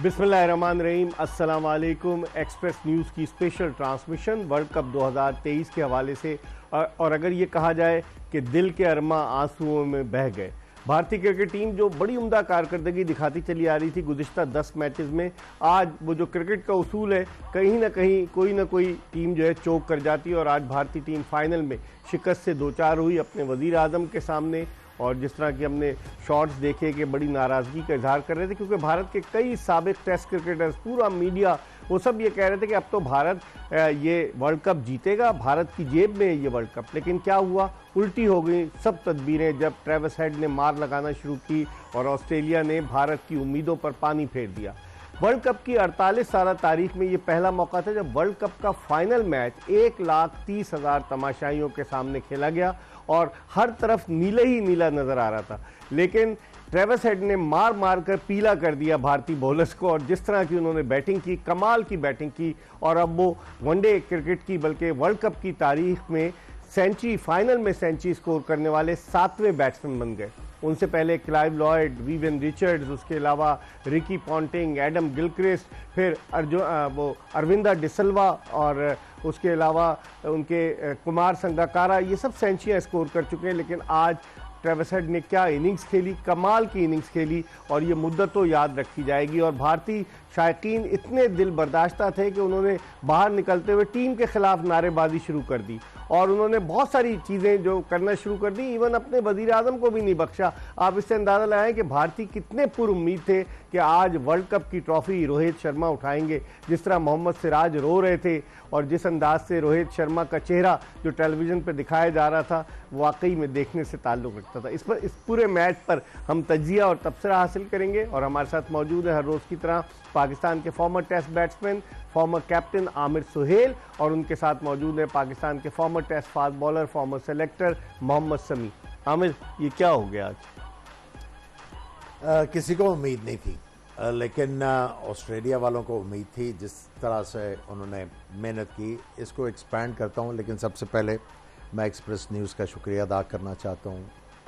बिस्मिल्लाहिर्रहमानिर्रहीम, अस्सलाम वालेकुम। एक्सप्रेस न्यूज़ की स्पेशल ट्रांसमिशन वर्ल्ड कप 2023 के हवाले से, और अगर ये कहा जाए कि दिल के अरमा आंसुओं में बह गए। भारतीय क्रिकेट टीम जो बड़ी उम्दा कारकर्दगी दिखाती चली आ रही थी गुज़िश्ता 10 मैचेस में, आज वो जो क्रिकेट का उसूल है कहीं ना कहीं कोई ना कोई टीम जो है चौक कर जाती है। और आज भारतीय टीम फाइनल में शिकस्त से दो चार हुई अपने वज़ीर आज़म के सामने। और जिस तरह की हमने शॉट्स देखे कि बड़ी नाराज़गी का इजहार कर रहे थे, क्योंकि भारत के कई साबिक टेस्ट क्रिकेटर्स, पूरा मीडिया, वो सब ये कह रहे थे कि अब तो भारत ये वर्ल्ड कप जीतेगा, भारत की जेब में है ये वर्ल्ड कप। लेकिन क्या हुआ, उल्टी हो गई सब तदबीरें जब ट्रेविस हेड ने मार लगाना शुरू की और ऑस्ट्रेलिया ने भारत की उम्मीदों पर पानी फेर दिया। वर्ल्ड कप की 48 साल तारीख में ये पहला मौका था जब वर्ल्ड कप का फाइनल मैच 1,30,000 तमाशाइयों के सामने खेला गया और हर तरफ नीला ही नीला नजर आ रहा था। लेकिन ट्रेविस हेड ने मार मार कर पीला कर दिया भारतीय बॉलर्स को, और जिस तरह की उन्होंने बैटिंग की, कमाल की बैटिंग की, और अब वो वनडे क्रिकेट की बल्कि वर्ल्ड कप की तारीख में सेंचुरी, फाइनल में सेंचुरी स्कोर करने वाले 7वें बैट्समैन बन गए। उनसे पहले क्लाइव लॉयड, विवियन रिचर्ड्स, उसके अलावा रिकी पॉन्टिंग, एडम गिलक्रिस्ट, फिर अरविंदा डिसिल्वा, और उसके अलावा उनके कुमार संगकारा, ये सब सेंचुरियाँ स्कोर कर चुके हैं। लेकिन आज ट्रेविस हेड ने क्या इनिंग्स खेली, कमाल की इनिंग्स खेली, और ये मुद्दत तो याद रखी जाएगी। और भारतीय शायकीन इतने दिल बर्दाश्ता थे कि उन्होंने बाहर निकलते हुए टीम के खिलाफ नारेबाजी शुरू कर दी, और उन्होंने बहुत सारी चीज़ें जो करना शुरू कर दी, इवन अपने वज़ीर आज़म को भी नहीं बख्शा। आप इससे अंदाज़ा लगाएं कि भारतीय कितने पुरुम्मीद थे कि आज वर्ल्ड कप की ट्रॉफी रोहित शर्मा उठाएंगे। जिस तरह मोहम्मद सिराज रो रहे थे और जिस अंदाज से रोहित शर्मा का चेहरा जो टेलीविज़न पर दिखाया जा रहा था, वाकई में देखने से ताल्लुक़ रखता था। इस पूरे मैच पर हम तजिया और तबसरा हासिल करेंगे, और हमारे साथ मौजूद है हर रोज़ की तरह पाकिस्तान के former test batsman, former captain Aamir Sohail, और उनके साथ मौजूद है पाकिस्तान के former test fast bowler, former selector Mohammad Sami. Aamir, ये क्या हो गया आज? किसी को उम्मीद नहीं थी, लेकिन ऑस्ट्रेलिया वालों को उम्मीद थी। जिस तरह से उन्होंने मेहनत की, इसको एक्सपैंड करता हूँ। लेकिन सबसे पहले मैं एक्सप्रेस न्यूज़ का शुक्रिया अदा करना चाहता हूँ,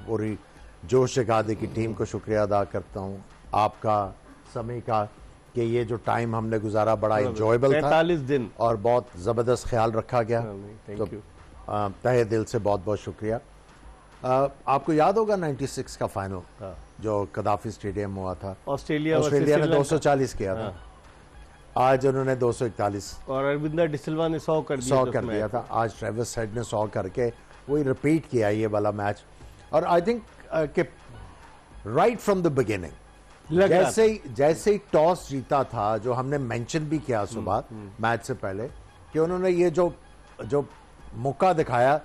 पूरी जोश जगादे की टीम को शुक्रिया अदा करता हूँ, आपका, समी का, कि ये जो टाइम हमने गुजारा बड़ा इंजॉयबल था, 45 दिन, और बहुत ज़बरदस्त ख्याल रखा गया। तो तहे दिल से बहुत बहुत शुक्रिया। आपको याद होगा 96 का फाइनल जो कदाफी स्टेडियम हुआ था, ऑस्ट्रेलिया ने 240 किया था, आज उन्होंने 241, और अरविंदा डिसिल्वा ने 100 कर दिया था। आज ट्रेविस हेड ने 100 करके वही रिपीट किया ये वाला मैच। और आई थिंक कि राइट फ्रॉम द बिगिनिंग, जैसे ही टॉस जीता था, जो हमने मेंशन भी किया सुबह मैच से पहले, कि उन्होंने ये जो मौका दिखाया,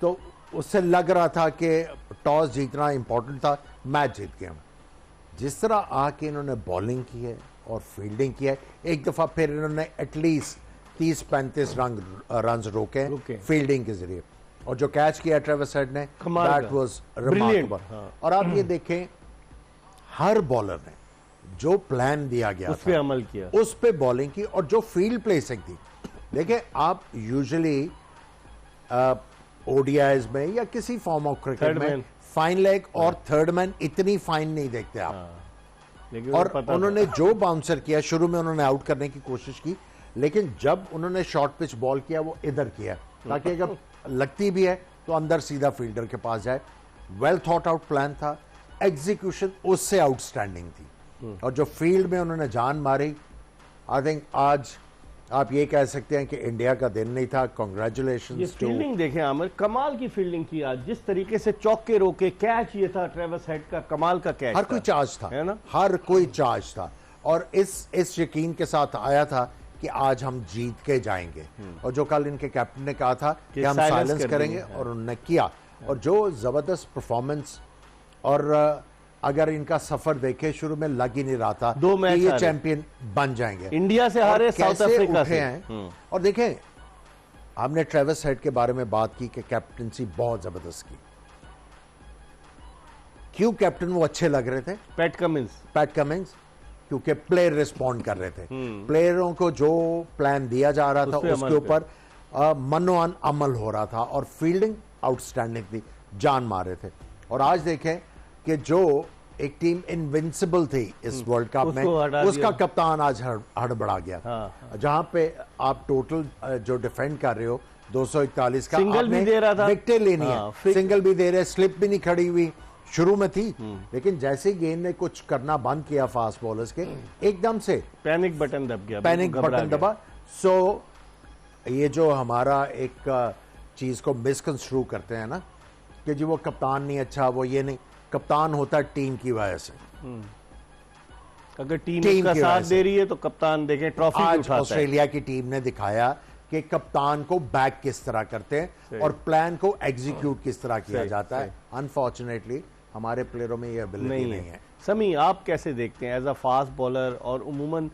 तो उससे लग रहा था कि टॉस जीतना इंपॉर्टेंट था, मैच जीत गए हम। जिस तरह आके इन्होंने बॉलिंग की है और फील्डिंग की है, एक दफ़ा फिर इन्होंने एटलीस्ट 30-35 रन रोके फील्डिंग के जरिए, और जो कैच किया ट्रेविस हेड ने, दैट वाज रिमार्केबल। और आप ये देखें, हर बॉलर ने जो प्लान दिया गया उस पे अमल किया, उस पे बॉलिंग की, और जो फील्ड प्लेसिंग थी। देखिए, आप यूजुअली ओडीआईज में या किसी फॉर्म ऑफ क्रिकेट में फाइन लेग और थर्ड मैन इतनी फाइन नहीं देखते आप। लेकिन और उन्होंने जो बाउंसर किया, शुरू में उन्होंने आउट करने की कोशिश की, लेकिन जब उन्होंने शॉर्ट पिच बॉल किया, वो इधर किया ताकि अगर लगती भी है तो अंदर सीधा फील्डर के पास जाए। वेल थॉट आउट प्लान था, एग्जीक्यूशन उससे आउटस्टैंडिंग थी, और जो फील्ड में उन्होंने जान मारी, आई थिंक आज आप ये कह सकते हैं कि इंडिया का दिन नहीं था। कांग्रेचुलेशंस। ये फील्डिंग देखें आमिर, कमाल की फील्डिंग की आज, जिस तरीके से चौके रोके, कैच ये था ट्रेविस हेड का, कमाल का कैच, हर कोई चार्ज था, है ना, हर कोई चार्ज था, और इस यकीन के साथ आया था कि आज हम जीत के जाएंगे। और जो कल इनके कैप्टन ने कहा था कि हम साइलेंस करेंगे, और उन्होंने किया। और जो जबरदस्त परफॉर्मेंस, और अगर इनका सफर देखे शुरू में लग ही नहीं रहा था 2 मैच कि ये चैंपियन बन जाएंगे। इंडिया से हारे, साउथ अफ्रीका से हैं। और देखें, हमने ट्रेविस हेड के बारे में बात की कि कैप्टनसी बहुत जबरदस्त की। क्यों कैप्टन वो अच्छे लग रहे थे? पैट कमिंस, क्योंकि प्लेयर रिस्पॉन्ड कर रहे थे। प्लेयरों को जो प्लान दिया जा रहा था उसके ऊपर मनोअन अमल हो रहा था और फील्डिंग आउटस्टैंडिंग थी, जान मार रहे थे। और आज देखें कि जो एक टीम इनविंसिबल थी इस वर्ल्ड कप में, उसका कप्तान आज हड़बड़ा गया। जहां पे आप टोटल जो डिफेंड कर रहे हो 241 का, सिंगल भी दे रहा था, विकेटें लेनी है, सिंगल भी दे रहे, स्लिप भी नहीं खड़ी हुई, शुरू में थी। लेकिन जैसे ही गेंद ने कुछ करना बंद किया फास्ट बॉलर्स के, एकदम से पैनिक बटन दब गया, पैनिक बटन दबा। सो ये जो हमारा एक चीज को मिसकंस्ट्रू करते हैं ना कि जी वो कप्तान नहीं अच्छा, वो ये नहीं, कप्तान होता है टीम की वजह से। अगर टीम का साथ दे रही है तो कप्तान देखें ट्रॉफी उठाता है। ऑस्ट्रेलिया की टीम ने दिखाया कि कप्तान को बैक किस तरह करते हैं और प्लान को एग्जीक्यूट किस तरह किया जाता है। अनफॉर्चुनेटली हमारे प्लेयरों में ये एबिलिटी नहीं है। समी, आप कैसे देखते हैं एज अ फास्ट बॉलर? और उमूमन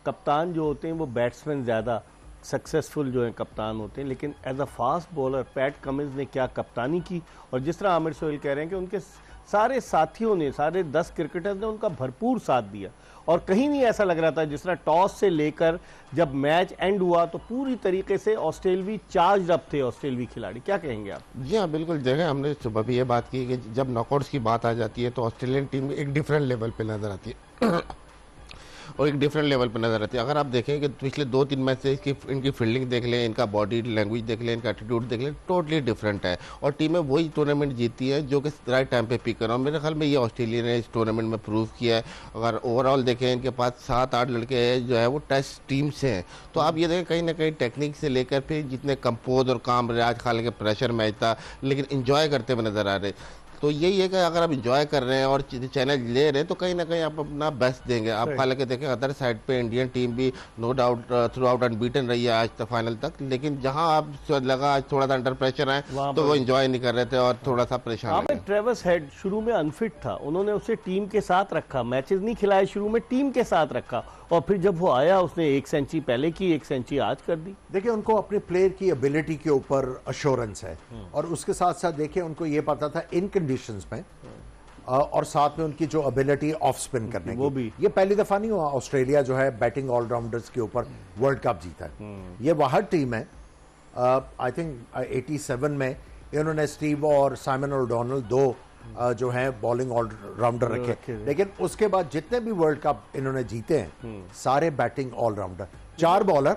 कप्तान जो होते हैं वो बैट्समैन ज़्यादा सक्सेसफुल जो है कप्तान होते हैं, लेकिन as a fast bowler Pat Cummins ने क्या कप्तानी की, और जिस तरह आमिर सोहेल कह रहे हैं कि उनके सारे साथियों ने, सारे 10 क्रिकेटर्स ने उनका भरपूर साथ दिया, और कहीं नहीं ऐसा लग रहा था, जिस तरह टॉस से लेकर जब मैच एंड हुआ तो पूरी तरीके से ऑस्ट्रेलवी चार्ज अप थे ऑस्ट्रेलवी खिलाड़ी। क्या कहेंगे आप? जी हाँ, बिल्कुल। देखें, हमने सुबह भी ये बात की कि जब नॉकआउट्स की बात आ जाती है तो ऑस्ट्रेलियन टीम एक डिफरेंट लेवल पे नजर आती है और एक डिफरेंट लेवल पर नजर आती है। अगर आप देखें कि पिछले 2-3 मैच से इनकी फील्डिंग देख लें, इनका बॉडी लैंग्वेज देख लें, इनका एटीट्यूड देख लें, टोटली डिफरेंट है, और टीमें वही टूर्नामेंट जीती है जो कि राइट टाइम पे पिक कर रहा हूँ। मेरे ख्याल में ये ऑस्ट्रेलिया ने इस टूर्नामेंट में प्रूव किया है। अगर ओवरऑल देखें, इनके पास 7-8 लड़के जो है वो टेस्ट टीम से हैं, तो आप ये देखें कहीं ना कहीं टेक्निक से लेकर फिर जितने कंपोज और काम रहे, आज हालांकि प्रेशर मैच था लेकिन इंजॉय करते हुए नजर आ रहे। तो यही है कि अगर आप इंजॉय कर रहे हैं और चैलेंज ले रहे हैं तो कहीं ना कहीं आप अपना बेस्ट देंगे। आप हालांकि देखें अदर साइड पे इंडियन टीम भी no doubt throughout unbeaten रही है आज तक फाइनल तक, लेकिन जहां आप लगा आज थोड़ा सा अंडर प्रेशर आए तो वो इंजॉय नहीं कर रहे थे और थोड़ा सा परेशान है। ट्रेविस हेड शुरू में अनफिट था, उन्होंने उसे टीम के साथ रखा, मैचेस नहीं खिलाए, शुरू में टीम के साथ रखा, और फिर जब वो आया उसने 1 सेंचुरी पहले की, 1 सेंचुरी आज कर दी। देखिए, उनको अपने प्लेयर की एबिलिटी के ऊपर अश्योरेंस है, और उसके साथ साथ देखिए उनको ये पता था इन कंडीशंस में, और साथ में उनकी जो एबिलिटी ऑफ स्पिन करने वो की, भी ये पहली दफा नहीं हुआ ऑस्ट्रेलिया जो है बैटिंग ऑलराउंडर्स के ऊपर वर्ल्ड कप जीता है। ये वह टीम है, आई थिंक 87 में इन्होंने स्टीव और साइमन ओडोनल 2 जो है बॉलिंग ऑलराउंडर रखे, लेकिन उसके बाद जितने भी वर्ल्ड कप इन्होंने जीते हैं सारे बैटिंग ऑलराउंडर, 4 बॉलर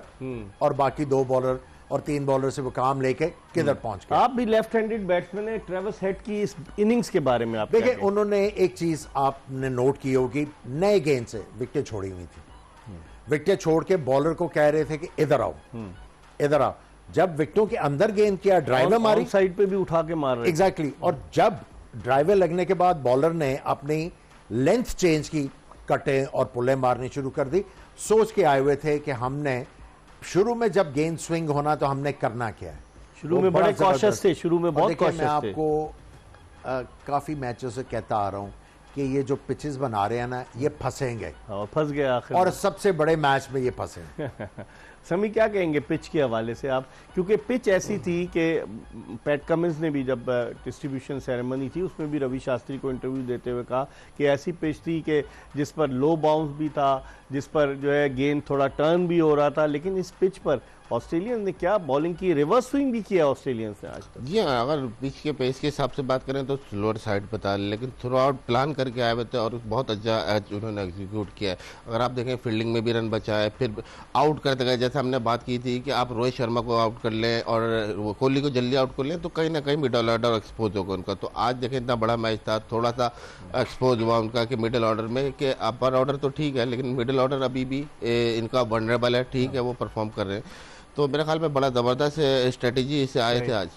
और बाकी 2 बॉलर और 3 बॉलर से वो काम लेके किधर पहुंच गए। आप भी लेफ्ट हैंडेड बैट्समैन है, ट्रेविस हेड की इस इनिंग्स के बारे में आप देखिए, उन्होंने एक चीज आपने नोट की होगी, नए गेंद से विकेट छोड़ी हुई थी, विकेट छोड़ के बॉलर को कह रहे थे कि इधर आओ, इधर आओ। जब विकेटों के अंदर गेंद किया, ड्राइवर मारी, साइड पे भी उठा के मार रहे। एग्जैक्टली। और जब ड्राइवर लगने के बाद बॉलर ने अपनी लेंथ चेंज की, कटे और पुल्ले मारनी शुरू कर दी, सोच के आए हुए थे कि हमने शुरू में जब गेंद स्विंग होना तो हमने करना क्या है। शुरू में बड़े कॉशियस थे, शुरू में बहुत कॉशियस थे। मैं आपको काफी मैचों से कहता आ रहा हूं कि ये जो पिचेस बना रहे हैं ना, ये फंसेंगे, और फंस गए आखिर, और सबसे बड़े मैच में ये फंसे। समी, क्या कहेंगे पिच के हवाले से आप? क्योंकि पिच ऐसी थी कि पैट कमिंस ने भी जब डिस्ट्रीब्यूशन सेरेमनी थी उसमें भी रवि शास्त्री को इंटरव्यू देते हुए कहा कि ऐसी पिच थी कि जिस पर लो बाउंस भी था, जिस पर जो है गेंद थोड़ा टर्न भी हो रहा था, लेकिन इस पिच पर ऑस्ट्रेलियन ने क्या बॉलिंग की, रिवर्स स्विंग भी किया ऑस्ट्रेलियंस ने आज तक। जी हाँ, अगर पिच के पेस के हिसाब से बात करें तो स्लोअर साइड बता, लेकिन थ्रू आउट प्लान करके आए हुए थे और बहुत अच्छा उन्होंने एग्जीक्यूट किया है। अगर आप देखें फील्डिंग में भी रन बचाए, फिर आउट करते गए, जैसे हमने बात की थी कि आप रोहित शर्मा को आउट कर लें और कोहली को जल्दी आउट कर लें तो कहीं ना कहीं मिडल ऑर्डर एक्सपोज होगा उनका। तो आज देखें इतना बड़ा मैच था, थोड़ा सा एक्सपोज हुआ उनका कि मिडिल ऑर्डर में, कि अपर ऑर्डर तो ठीक है लेकिन मिडिल ऑर्डर अभी भी इनका वनरेबल है, ठीक है, वो परफॉर्म कर रहे हैं। तो मेरे ख्याल में बड़ा ज़बरदस्त स्ट्रेटेजी से आए थे आज।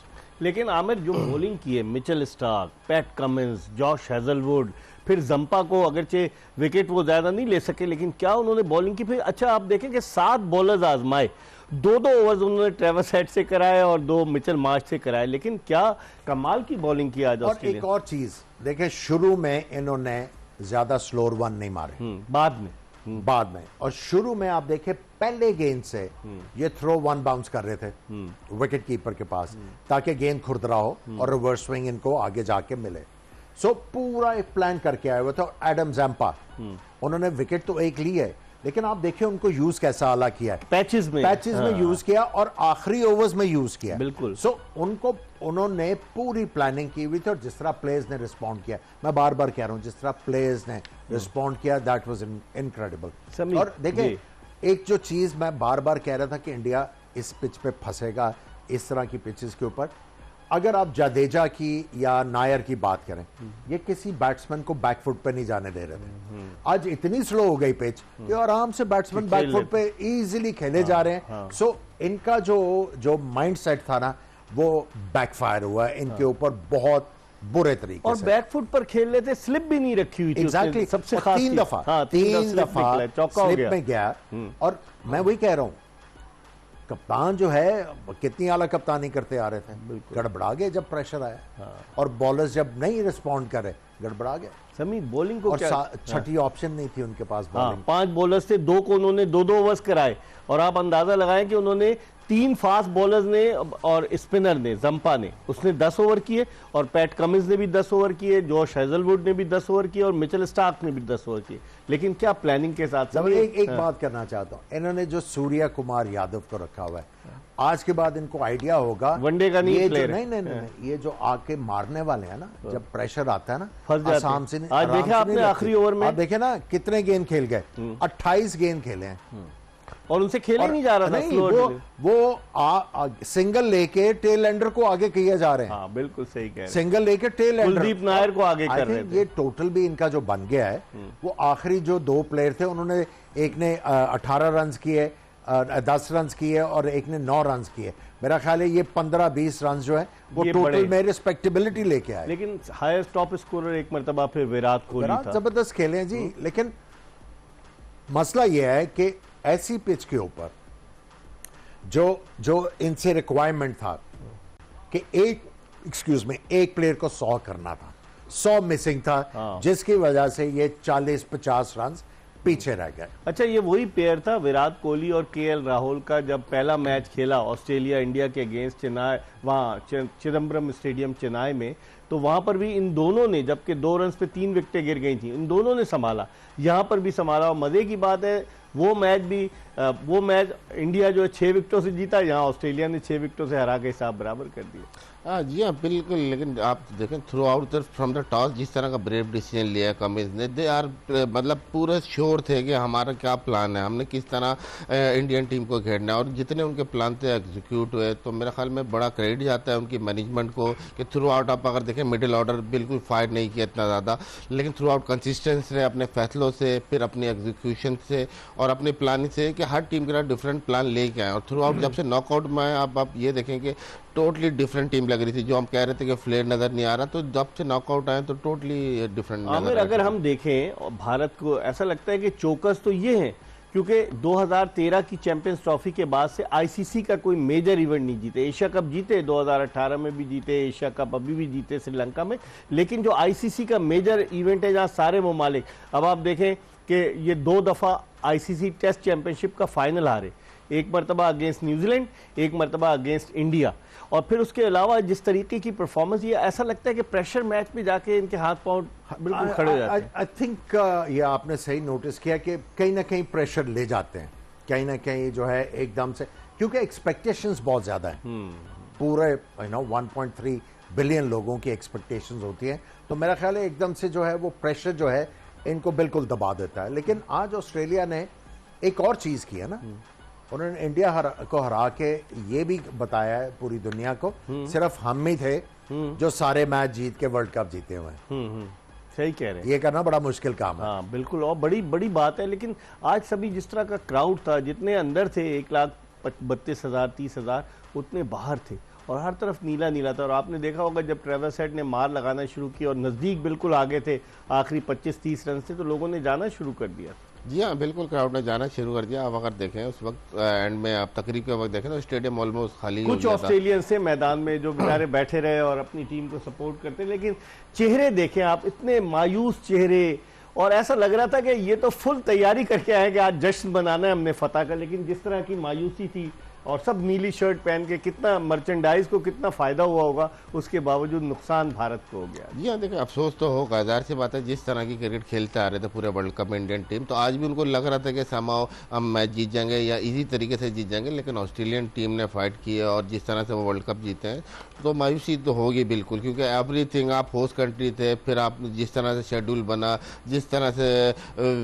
लेकिन आमिर, जो बॉलिंग की है, Mitchell Starc, PAT Cummins, Josh Hazlewood, फिर जंपा को अगरचे विकेट वो ज्यादा नहीं ले सके, लेकिन क्या उन्होंने बॉलिंग की। फिर अच्छा आप देखें कि 7 बॉलर्स आजमाए, 2-2 ओवर्स उन्होंने ट्रेविस हेड से कराए और 2 मिचेल मार्श से कराए, लेकिन क्या कमाल की बॉलिंग की आज। और एक और चीज देखें, शुरू में इन्होंने ज्यादा स्लोअर वन नहीं मारे बाद में। और शुरू में आप देखें पहले गेंद से ये थ्रो वन बाउंस कर रहे थे विकेट कीपर के पास ताकि गेंद खुरदरा हो और रिवर्स स्विंग इनको आगे जाके मिले। सो पूरा एक प्लान करके आए हुए थे। और एडम जैम्पा उन्होंने विकेट तो एक ली है, लेकिन आप देखिए उनको यूज कैसा आला किया है, पैचेस में यूज किया और आखिरी ओवर्स में यूज किया। बिल्कुल। सो उन्होंने पूरी प्लानिंग की हुई थी और जिस तरह प्लेयर्स ने रिस्पॉन्ड किया, मैं बार बार कह रहा हूं, जिस तरह प्लेयर्स ने रिस्पॉन्ड किया दैट वाज इनक्रेडिबल। और देखिए एक जो चीज मैं बार बार कह रहा था कि इंडिया इस पिच पे फंसेगा, इस तरह की पिचेस के ऊपर। अगर आप जडेजा की या नायर की बात करें, ये किसी बैट्समैन को बैकफुट पे नहीं जाने दे रहे थे। आज इतनी स्लो हो गई पिच कि आराम से बैट्समैन बैकफुट पे इजीली खेले जा रहे हैं। सो इनका जो माइंडसेट था ना वो बैकफायर हुआ इनके ऊपर बहुत बुरे तरीके और से। बैकफुट पर खेल रहे थे, स्लिप भी नहीं रखी हुई थी एग्जैक्टली। सबसे और खास तीन दफा चौका हो स्लिप में गया। और मैं वही कह रहा हूं, कप्तान जो है कितनी आला कप्तानी करते आ रहे थे, गड़बड़ा गए जब प्रेशर आया। और बॉलर्स जब नहीं रिस्पॉन्ड करे गड़बड़ा गए। समीर बॉलिंग को और छठी ऑप्शन नहीं थी उनके पास बॉलिंग। 5 बॉलर्स थे, 2 को उन्होंने 2-2 ओवर्स कराए। और आप अंदाजा लगाएं कि उन्होंने 3 फास्ट बॉलर्स ने और स्पिनर ने, जंपा ने, उसने 10 ओवर किए और पैट कमिंस ने भी 10 ओवर किए, जॉश हेजलवुड ने भी 10 ओवर किए और मिचेल स्टार्क ने भी 10 ओवर किए। लेकिन क्या प्लानिंग के साथ एक बात करना चाहता हूं, इन्होंने जो सूर्या कुमार यादव को रखा हुआ है, आज के बाद इनको आइडिया होगा वनडे का नहीं प्लेयर नहीं, ये जो आके मारने वाले हैं ना, जब प्रेशर आता है ना आसाम से। आज देखा आपने आखिरी ओवर में, आप देखे ना कितने गेंद खेल गए, 28 गेंद खेले हैं और उनसे खेले नहीं जा रहा था। वो सिंगल लेके टेल एंडर को आगे किए जा रहे हैं। हाँ, बिल्कुल सही कह रहे हैं। सिंगल लेके टेल एंडर, कुलदीप नायर को आगे कर रहे थे। ये टोटल भी इनका जो बन गया है, वो आखिरी जो 2 प्लेयर थे, उन्होंने एक ने 18 रन किए, 10 रन किए और एक ने 9 रन किए। मेरा ख्याल है ये 15-20 रन जो है वो टोटल में रिस्पेक्टेबिलिटी लेके आए। लेकिन हाईएस्ट टॉप स्कोरर एक मरतबा फिर विराट कोहली था। जबरदस्त खेले हैं जी। लेकिन मसला यह है कि ऐसी पिच के ऊपर जो इनसे रिक्वायरमेंट था कि एक प्लेयर को 100 करना था, 100 मिसिंग था, जिसकी वजह से ये 40-50 रन पीछे रह गए। अच्छा, ये वही पेयर था विराट कोहली और केएल राहुल का जब पहला मैच खेला ऑस्ट्रेलिया इंडिया के अगेंस्ट चेन्नई, वहां चिदम्बरम स्टेडियम चेन्नई में, तो वहां पर भी इन दोनों ने, जबकि 2 रन पे 3 विकेटें गिर गई थी, इन दोनों ने संभाला, यहां पर भी संभाला। और मजे की बात है वो मैच इंडिया जो है 6 विकेटों से जीता, यहाँ ऑस्ट्रेलिया ने 6 विकेटों से हरा के हिसाब बराबर कर दिया। जी हाँ बिल्कुल। लेकिन आप देखें through out from the toss जिस तरह का ब्रेव डिसीजन लिया कमिंस ने, दे आर मतलब पूरे श्योर थे कि हमारा क्या प्लान है, हमने किस तरह इंडियन टीम को घेरना है, और जितने उनके प्लान थे एग्जीक्यूट हुए। तो मेरे ख्याल में बड़ा क्रेडिट जाता है उनकी मैनेजमेंट को कि थ्रू आउट आप अगर देखें मिडिल ऑर्डर बिल्कुल फायर नहीं किया इतना ज़्यादा, लेकिन थ्रू आउट कंसिस्टेंस रहे अपने फैसलों से, फिर अपनी एग्जीक्यूशन से और अपनी प्लानिंग से, कि हर टीम के डिफरेंट प्लान लेके आए। और थ्रू आउट जब से नॉकआउट में आए आप ये देखें कि टोटली डिफरेंट टीम लग रही थी। जो हम कह रहे थे कि फ्लेयर नजर नहीं आ रहा, तो जब से नॉकआउट आए तो टोटली डिफरेंट नजर। अगर हम देखें भारत को ऐसा लगता है कि चोकस तो ये हैं, क्योंकि 2013 की चैंपियंस ट्रॉफी के बाद से आईसीसी का कोई मेजर इवेंट नहीं जीते। एशिया कप जीते, 2018 में भी जीते, एशिया कप अभी भी जीते श्रीलंका में, लेकिन जो आईसीसी का मेजर इवेंट है जहां सारे ममालिक, अब आप देखें कि ये 2 दफा आईसीसी टेस्ट चैंपियनशिप का फाइनल हारे, एक मरतबा अगेंस्ट न्यूजीलैंड, एक मरतबा अगेंस्ट इंडिया। और फिर उसके अलावा जिस तरीके की परफॉर्मेंस, ये ऐसा लगता है कि प्रेशर मैच में जाके इनके हाथ पांव बिल्कुल खड़े हो जाते हैं। आई थिंक ये आपने सही नोटिस किया कि कहीं ना कहीं प्रेशर ले जाते हैं, कहीं ना कहीं जो है एकदम से, क्योंकि एक्सपेक्टेशंस बहुत ज्यादा है। पूरे 1.3 बिलियन लोगों की एक्सपेक्टेशंस होती है, तो मेरा ख्याल है एकदम से जो है वो प्रेशर जो है इनको बिल्कुल दबा देता है। लेकिन आज ऑस्ट्रेलिया ने एक और चीज की है ना, उन्होंने इंडिया को हरा के ये भी बताया है पूरी दुनिया को, सिर्फ हम ही थे जो सारे मैच जीत के वर्ल्ड कप जीते हुए हैं। सही कह रहे हैं, ये करना बड़ा मुश्किल काम है। हाँ बिल्कुल, और बड़ी बड़ी बात है। लेकिन आज सभी जिस तरह का क्राउड था, जितने अंदर थे 1,32,000 30,000, उतने बाहर थे और हर तरफ नीला नीला था। और आपने देखा होगा जब ट्रेविस हेड ने मार लगाना शुरू की और नजदीक बिल्कुल आगे थे, आखिरी 25-30 रन से, तो लोगों ने जाना शुरू कर दिया। जी हाँ बिल्कुल, क्राउड ने जाना शुरू कर दिया। आप अगर देखें उस वक्त एंड में, आप तकरीब के वक्त देखें तो स्टेडियम ऑलमोस्ट खाली कुछ ऑस्ट्रेलियन से मैदान में जो बेचारे बैठे रहे और अपनी टीम को सपोर्ट करते, लेकिन चेहरे देखें आप, इतने मायूस चेहरे और ऐसा लग रहा था कि ये तो फुल तैयारी करके आए कि आज जश्न मनाना है हमने फतह का, लेकिन जिस तरह की मायूसी थी और सब नीली शर्ट पहन के, कितना मर्चेंडाइज को कितना फायदा हुआ होगा, उसके बावजूद नुकसान भारत को हो गया। जी हाँ, देखिए अफसोस तो होगा, ज़ाहिर सी बात है। जिस तरह की क्रिकेट खेलते आ रहे थे पूरे वर्ल्ड कप में इंडियन टीम, तो आज भी उनको लग रहा था कि समाओ हम मैच जीत जाएंगे या इजी तरीके से जीत जाएंगे, लेकिन ऑस्ट्रेलियन टीम ने फाइट की है और जिस तरह से वो वर्ल्ड कप जीते हैं तो मायूसी तो होगी बिल्कुल, क्योंकि एवरीथिंग, आप होस्ट कंट्री थे, फिर आप जिस तरह से शेड्यूल बना, जिस तरह से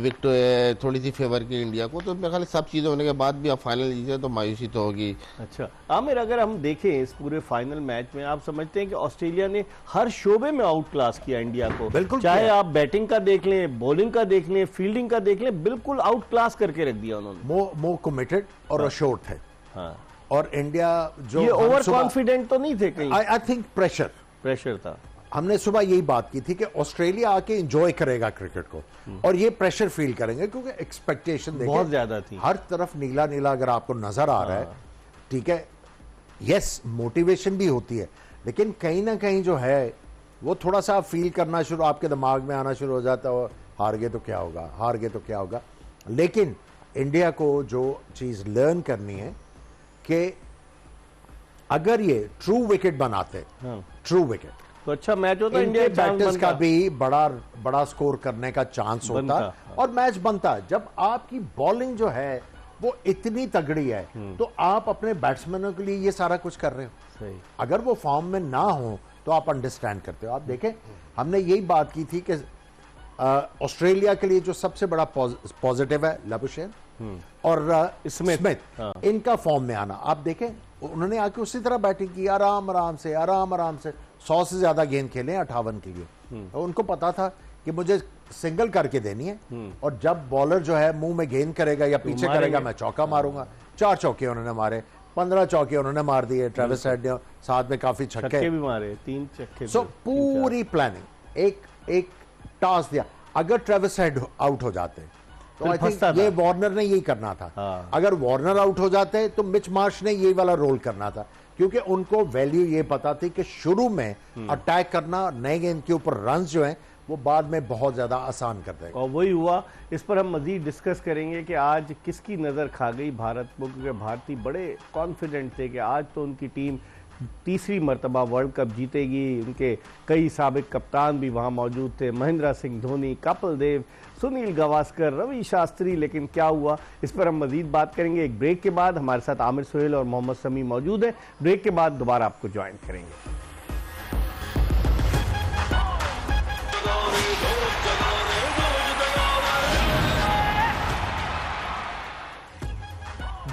विकेट थोड़ी सी फेवर की इंडिया को, तो मेरे ख्याल सब चीज़ें होने के बाद भी आप फाइनल जीते तो मायूसी तो होगी। अच्छा आमिर, अगर हम देखें इस पूरे फाइनल मैच में, आप समझते हैं कि ऑस्ट्रेलिया ने हर शोबे में आउट क्लास किया इंडिया को? बिल्कुल, चाहे आप बैटिंग का देख लें, बॉलिंग का देख लें, फील्डिंग का देख लें, बिल्कुल आउट क्लास करके रख दिया उन्होंने। मोर कमिटेड और अश्योर्ड थे। हाँ, और इंडिया जो ये ओवर कॉन्फिडेंट तो नहीं थे कहीं? आई थिंक प्रेशर था। हमने सुबह यही बात की थी कि ऑस्ट्रेलिया आके एंजॉय करेगा क्रिकेट को और ये प्रेशर फील करेंगे, क्योंकि एक्सपेक्टेशन बहुत ज्यादा थी। हर तरफ नीला नीला अगर आपको नजर आ रहा है, ठीक है, यस मोटिवेशन भी होती है, लेकिन कहीं ना कहीं जो है वो थोड़ा सा फील करना शुरू, आपके दिमाग में आना शुरू हो जाता है, हार गए तो क्या होगा, हार गए तो क्या होगा। लेकिन इंडिया को जो चीज लर्न करनी है कि अगर ये ट्रू विकेट बनाते, ट्रू विकेट, तो अच्छा मैच होता, इंडिया बैटर्स का भी बड़ा स्कोर करने का चांस होता और मैच बनता। जब आपकी बॉलिंग जो है वो इतनी तगड़ी है, तो आप अपने बैट्समैनों के लिए ये सारा कुछ कर रहे हो। सही। अगर वो फॉर्म में ना हो तो आप अंडरस्टैंड करते हो। आप देखें, हमने यही बात की थी कि ऑस्ट्रेलिया के लिए जो सबसे बड़ा पॉजिटिव है लबुशेन और स्मिथ, इनका फॉर्म में आना। आप देखें, उन्होंने आके उसी तरह बैटिंग की, आराम आराम से 100 से ज्यादा गेंद खेले 58 के लिए। तो उनको पता था कि मुझे सिंगल करके देनी है, और जब बॉलर जो है मुंह में गेंद करेगा या पीछे करेगा, मैं चौका मारूंगा। 4 चौके उन्होंने मारे, 15 चौके उन्होंने मार दिए। ट्रेविस हेड ने साथ में काफी छक्के भी मारे, 3 छक्के। सो पूरी प्लानिंग, एक टास्क दिया। अगर ट्रेविस हेड आउट हो जाते तो आई थिंक ये वार्नर ने यही करना था। अगर वार्नर आउट हो जाते तो मिच मार्श ने यही वाला रोल करना था, क्योंकि उनको वैल्यू ये पता थी कि शुरू में अटैक करना, नए गेंद के ऊपर रन जो हैं वो बाद में बहुत ज्यादा आसान कर देगा। और वही हुआ। इस पर हम मजीद डिस्कस करेंगे कि आज किसकी नजर खा गई भारत को, क्योंकि भारतीय बड़े कॉन्फिडेंट थे कि आज तो उनकी टीम तीसरी मरतबा वर्ल्ड कप जीतेगी। उनके कई साबिक कप्तान भी वहां मौजूद थे, महेंद्र सिंह धोनी, कपिल देव, सुनील गावस्कर, रवि शास्त्री। लेकिन क्या हुआ, इस पर हम मजीद बात करेंगे एक ब्रेक के बाद। हमारे साथ आमिर सुहेल और मोहम्मद शमी मौजूद है। ब्रेक के बाद दोबारा आपको ज्वाइन करेंगे।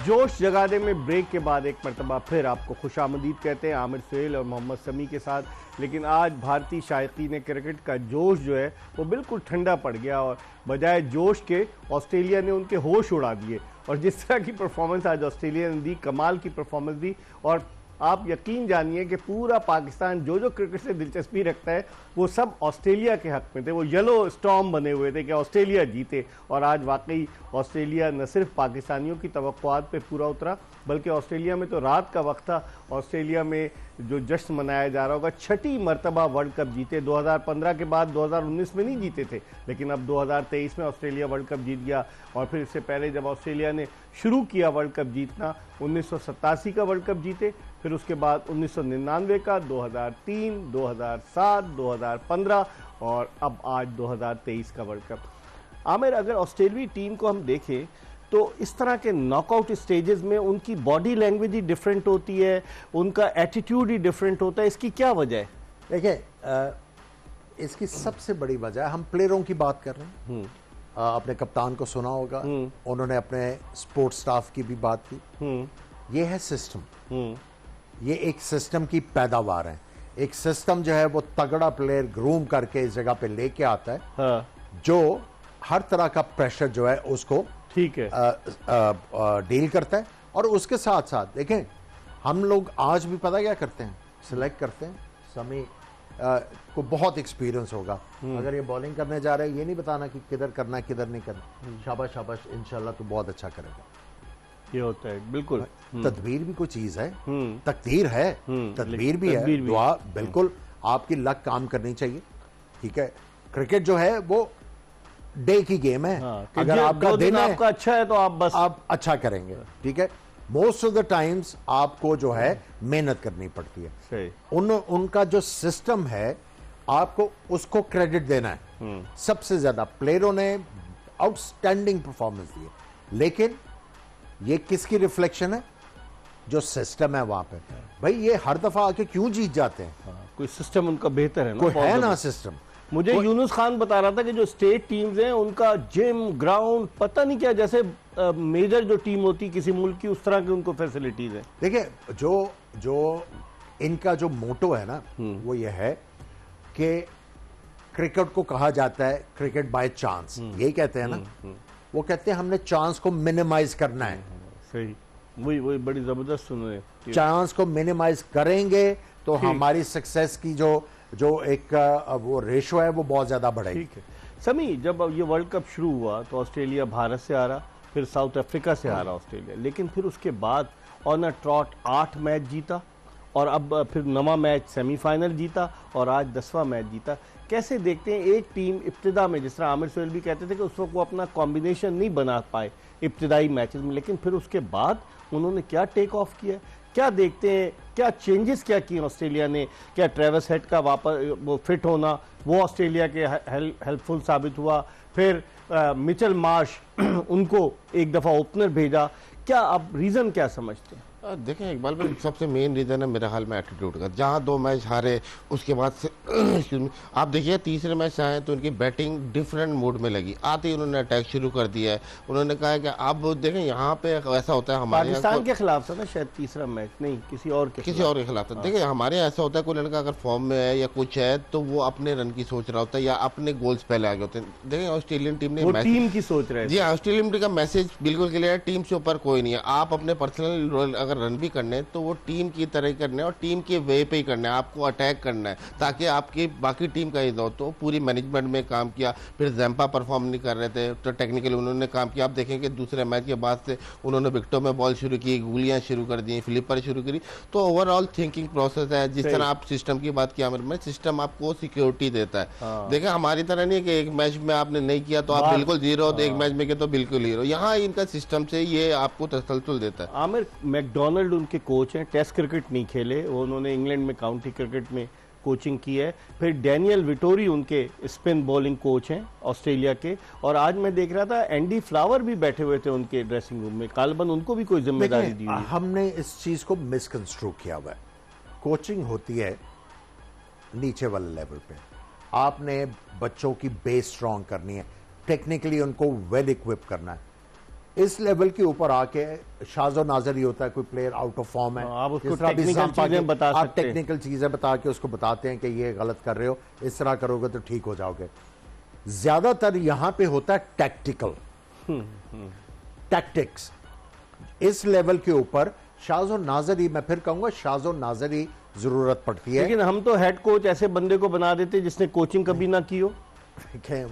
जोश जगाने में ब्रेक के बाद एक मरतबा फिर आपको खुशामदीद कहते हैं आमिर सुहेल और मोहम्मद शमी के साथ। लेकिन आज भारतीय शायकीन क्रिकेट का जोश जो है वो बिल्कुल ठंडा पड़ गया, और बजाय जोश के ऑस्ट्रेलिया ने उनके होश उड़ा दिए। और जिस तरह की परफॉर्मेंस आज ऑस्ट्रेलिया ने दी, कमाल की परफॉर्मेंस दी। और आप यकीन जानिए कि पूरा पाकिस्तान जो क्रिकेट से दिलचस्पी रखता है वो सब ऑस्ट्रेलिया के हक में थे। वो येलो स्टॉर्म बने हुए थे कि ऑस्ट्रेलिया जीते। और आज वाकई ऑस्ट्रेलिया न सिर्फ पाकिस्तानियों की तवक्कुआत पे पूरा उतरा, बल्कि ऑस्ट्रेलिया में तो रात का वक्त था। ऑस्ट्रेलिया में जो जश्न मनाया जा रहा होगा, 6ठी मरतबा वर्ल्ड कप जीते। 2015 के बाद 2019 में नहीं जीते थे, लेकिन अब 2023 में ऑस्ट्रेलिया वर्ल्ड कप जीत गया। और फिर इससे पहले जब ऑस्ट्रेलिया ने शुरू किया वर्ल्ड कप जीतना, 1987 का वर्ल्ड कप जीते, फिर उसके बाद 1999 का, 2003, 2007, 2015 और अब आज 2023 का वर्ल्ड कप। आमिर, अगर ऑस्ट्रेलियाई टीम को हम देखें तो इस तरह के नॉकआउट स्टेजेस में उनकी बॉडी लैंग्वेज ही डिफरेंट होती है, उनका एटीट्यूड ही डिफरेंट होता है। इसकी क्या वजह है? देखिए, इसकी सबसे बड़ी वजह, हम प्लेयरों की बात कर रहे हैं। अपने कप्तान को सुना होगा, उन्होंने अपने स्पोर्ट्स स्टाफ की भी बात की। ये है सिस्टम, ये एक सिस्टम की पैदावार है। एक सिस्टम जो है वो तगड़ा प्लेयर ग्रूम करके इस जगह पे लेके आता है। हाँ। जो हर तरह का प्रेशर जो है उसको ठीक है डील करता है। और उसके साथ साथ देखें, हम लोग आज भी पता क्या करते हैं, सिलेक्ट करते हैं। समी को बहुत एक्सपीरियंस होगा, अगर ये बॉलिंग करने जा रहे हैं, ये नहीं बताना कि किधर करना है किधर नहीं करना। शाबाश शाबाश, इंशाल्लाह तो बहुत अच्छा करेगा। ये होता है बिल्कुल। तदबीर भी कोई चीज है, तकदीर है, तदबीर भी है, दुआ बिल्कुल। आपकी लक काम करनी चाहिए, ठीक है। क्रिकेट जो है वो डे की गेम है। हाँ, अगर आपका दिन है, आपका अच्छा है तो आप बस आप अच्छा करेंगे, ठीक है। मोस्ट ऑफ द टाइम्स आपको जो है मेहनत करनी पड़ती है। सही। उनका जो सिस्टम है आपको उसको क्रेडिट देना है। सबसे ज्यादा प्लेयरों ने आउटस्टैंडिंग परफॉर्मेंस दी है, लेकिन ये किसकी रिफ्लेक्शन है? जो सिस्टम है वहां पे। भाई ये हर दफा आके क्यों जीत जाते हैं? कोई सिस्टम उनका बेहतर है ना, कोई बहुत है ना ज़बरदस्त। सिस्टम। मुझे यूनुस खान बता रहा था कि जो स्टेट टीम्स हैं उनका जिम, ग्राउंड, पता नहीं क्या, जैसे मेजर जो टीम होती है किसी मुल्क की, उस तरह की उनको फैसिलिटीज है। देखिए जो इनका जो मोटो है ना, वो ये है कि क्रिकेट को कहा जाता है क्रिकेट बाय चांस, यही कहते हैं ना। वो कहते हैं हमने चांस को मिनिमाइज करना है। सही, वही बड़ी जबरदस्त उन्होंने। चांस को मिनिमाइज करेंगे तो हमारी सक्सेस की जो एक वो रेशो है वो बहुत ज्यादा बढ़ेगी। ठीक है समी, जब अब ये वर्ल्ड कप शुरू हुआ तो ऑस्ट्रेलिया भारत से आ रहा, फिर साउथ अफ्रीका से आ रहा ऑस्ट्रेलिया, लेकिन फिर उसके बाद ऑन अ ट्रॉट 8 मैच जीता और अब फिर 9वां मैच सेमीफाइनल जीता और आज 10वां मैच जीता। कैसे देखते हैं एक टीम इब्तिदा में, जिस तरह आमिर सोहेल भी कहते थे कि उस वक्त वो अपना कॉम्बिनेशन नहीं बना पाए इब्तिदाई मैचेस में, लेकिन फिर उसके बाद उन्होंने क्या टेक ऑफ किया, क्या देखते हैं, क्या चेंजेस क्या किए ऑस्ट्रेलिया ने? क्या ट्रेविस हेड का वापस वो फिट होना वो ऑस्ट्रेलिया के हेल्पफुल साबित हुआ? फिर मिचेल मार्श उनको एक दफ़ा ओपनर भेजा, क्या आप रीज़न क्या समझते हैं? देखें इकबाल भाई, सबसे मेन रीज़न है मेरे ख्याल में एटीट्यूड का। जहाँ 2 मैच हारे उसके बाद से excuse me, आप देखिए तीसरे मैच आए तो उनकी बैटिंग डिफरेंट मूड में लगी, आते ही उन्होंने अटैक शुरू कर दिया है। उन्होंने कहा कि आप देखें यहाँ पे ऐसा होता है हमारे पाकिस्तान के खिलाफ था ना शायद तीसरा मैच, नहीं किसी और के खिलाफ था। देखिए हमारे यहाँ ऐसा होता है कोई लड़का अगर फॉर्म में है या कुछ है तो वो अपने रन की सोच रहा होता है या अपने गोल्स पहले आगे होते हैं। देखिए ऑस्ट्रेलियन टीम ने टीम की सोच रहे जी, ऑस्ट्रेलियन टीम का मैसेज बिल्कुल क्लियर है, टीम से ऊपर कोई नहीं है। आप अपने पर्सनल रोल अगर रन भी करने तो वो टीम की तरह ही करना है और टीम के वे पे ही करना है, आपको अटैक करना है ताकि आपकी बाकी टीम का इधर हो। तो पूरी मैनेजमेंट में काम किया। फिर जैम्पा परफॉर्म नहीं कर रहे थे तो टेक्निकली उन्होंने काम किया। आप देखेंगे दूसरे मैच के बाद से उन्होंने विकेटों में बॉल शुरू की, गोलियां शुरू कर दी, फ्लिपर शुरू करी। तो ओवरऑल थिंकिंग प्रोसेस है। जिस तरह आप सिस्टम की बात किया में, सिस्टम आपको सिक्योरिटी देता है। देखिए हमारी तरह नहीं है कि एक मैच में आपने नहीं किया तो आप बिल्कुल जीरो, तो एक मैच में किया तो बिल्कुल हीरो। यहाँ इनका सिस्टम से ये आपको तसलसल देता है। आमिर मैकडोनाल्ड उनके कोच हैं, टेस्ट क्रिकेट नहीं खेले वो, उन्होंने इंग्लैंड में काउंटी क्रिकेट में कोचिंग की है। फिर डैनियल विटोरी उनके स्पिन बॉलिंग कोच हैं ऑस्ट्रेलिया के। और आज मैं देख रहा था एंडी फ्लावर भी बैठे हुए थे उनके ड्रेसिंग रूम में, कालबन उनको भी कोई जिम्मेदारी दी हुई है। हमने इस चीज को मिसकंस्ट्रू किया हुआ है। कोचिंग होती है नीचे वाले लेवल पे, आपने बच्चों की बेस स्ट्रांग करनी है, टेक्निकली उनको वेल इक्विप करना है। इस लेवल के ऊपर आके शाजो नाजर ही होता है, कोई प्लेयर आउट ऑफ फॉर्म है, आप उसको टेक्निकल चीजें बता सकते हैं, आप टेक्निकल चीजें बता के उसको बताते हैं कि ये गलत कर रहे हो, इस तरह करोगे तो ठीक हो जाओगे। ज्यादातर यहां पे होता है टैक्टिकल टैक्टिक्स। इस लेवल के ऊपर शाजो नाजरी, मैं फिर कहूंगा शाजो नाजरी जरूरत पड़ती है। लेकिन हम तो हेड कोच ऐसे बंदे को बना देते जिसने कोचिंग कभी ना की हो।